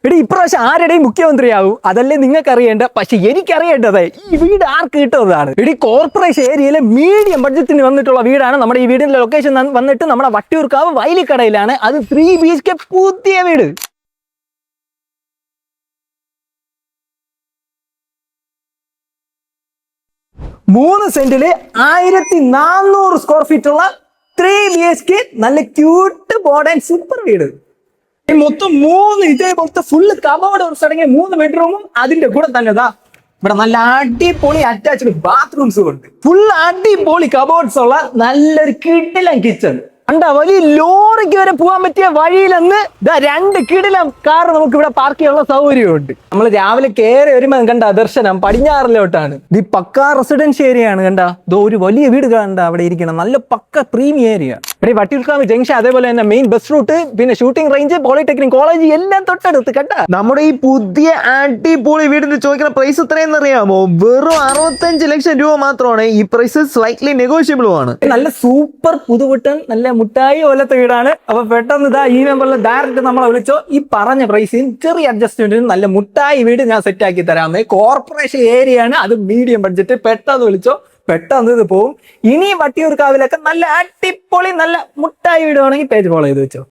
എടി ഇപ്രാവശ്യം ആരുടെയും മുഖ്യമന്ത്രിയാവും അതല്ലേ നിങ്ങൾക്ക് അറിയേണ്ട. പക്ഷെ എനിക്കറിയേണ്ടത് ഈ വീട് ആർക്ക് കിട്ടുന്നതാണ്. എടി കോർപ്പറേഷൻ ഏരിയയിലെ മീഡിയം ബഡ്ജറ്റിന് വന്നിട്ടുള്ള വീടാണ്. നമ്മുടെ ഈ വീടിന്റെ ലൊക്കേഷൻ വന്നിട്ട് നമ്മുടെ വട്ടിയൂർക്കാവ് വയലിക്കടയിലാണ്. അത് 3 BHK പുതിയ വീട്. മൂന്ന് സെന്റില് 1400 സ്ക്വയർ ഫീറ്റ് ഉള്ള 3 BHK നല്ല ക്യൂട്ട് മോഡേൺ സൂപ്പർ വീട്. മൊത്തം 3 ഇതേപോലത്തെ ഫുള്ള് കബോർഡ് അടങ്ങിയ 3 ബെഡ്റൂമും അതിന്റെ കൂടെ തന്നെ ഇവിടെ നല്ല അടിപൊളി അറ്റാച്ച്ഡ് ബാത്റൂംസും ഉണ്ട്. ഫുൾ അടിപൊളി കബോർഡ്സ് ഉള്ള നല്ലൊരു കിടിലൻ കിച്ചൺ. വലിയ ലോറിക്ക് വരെ പോകാൻ പറ്റിയ വഴിയിലെന്ന് 2 കിടിലം കാർ നമുക്ക് ഇവിടെ പാർക്ക് ചെയ്യാനുള്ള സൗകര്യമുണ്ട്. നമ്മൾ രാവിലെ കയറി വരുമ്പോൾ കണ്ട ദർശനം പടിഞ്ഞാറിലോട്ടാണ്. ഇത് പക്ക റെസിഡൻഷ്യൽ ഏരിയ ആണ്. കണ്ട ഒരു വലിയ വീട് കണ്ട അവിടെ ഇരിക്കണം. നല്ല പക്ക പ്രീമിയം ഏരിയ. ഇവിടെ വട്ടിയൂർക്കാവ് ജംഗ്ഷൻ, അതേപോലെ തന്നെ മെയിൻ ബസ് റൂട്ട്, പിന്നെ ഷൂട്ടിംഗ് റേഞ്ച്, പോളിടെക്നിക് കോളേജ് എല്ലാം തൊട്ടടുത്ത്. കണ്ട നമ്മുടെ ഈ പുതിയ അടിപൊളി വീടിന് ചോദിക്കുന്ന പ്രൈസ് എത്രയെന്ന് അറിയാമോ? വെറും 65 ലക്ഷം രൂപ മാത്രമാണ്. ഈ പ്രൈസ് സ്ലൈറ്റ്ലി നെഗോഷ്യബിളും ആണ്. നല്ല സൂപ്പർ പുതുപുട്ടൻ നല്ല മുട്ടായി പോലത്തെ വീടാണ്. അപ്പൊ പെട്ടെന്ന് ഈ നമ്പറിൽ ഡയറക്റ്റ് നമ്മളെ വിളിച്ചോ. ഈ പറഞ്ഞ പ്രൈസിൽ ചെറിയ അഡ്ജസ്റ്റ്മെന്റിന് നല്ല മുട്ടായി വീട് ഞാൻ സെറ്റ് ആക്കി തരാമേ. കോർപ്പറേഷൻ ഏരിയ ആണ്, അത് മീഡിയം ബഡ്ജറ്റ്. പെട്ടെന്ന് വിളിച്ചോ, പെട്ടെന്ന് ഇത് പോവും. ഇനി വട്ടിയൂർക്കാവിലൊക്കെ നല്ല അടിപൊളി നല്ല മുട്ടായി വീട് വേണമെങ്കിൽ പേജ് ഫോളോ ചെയ്ത് വെച്ചോ.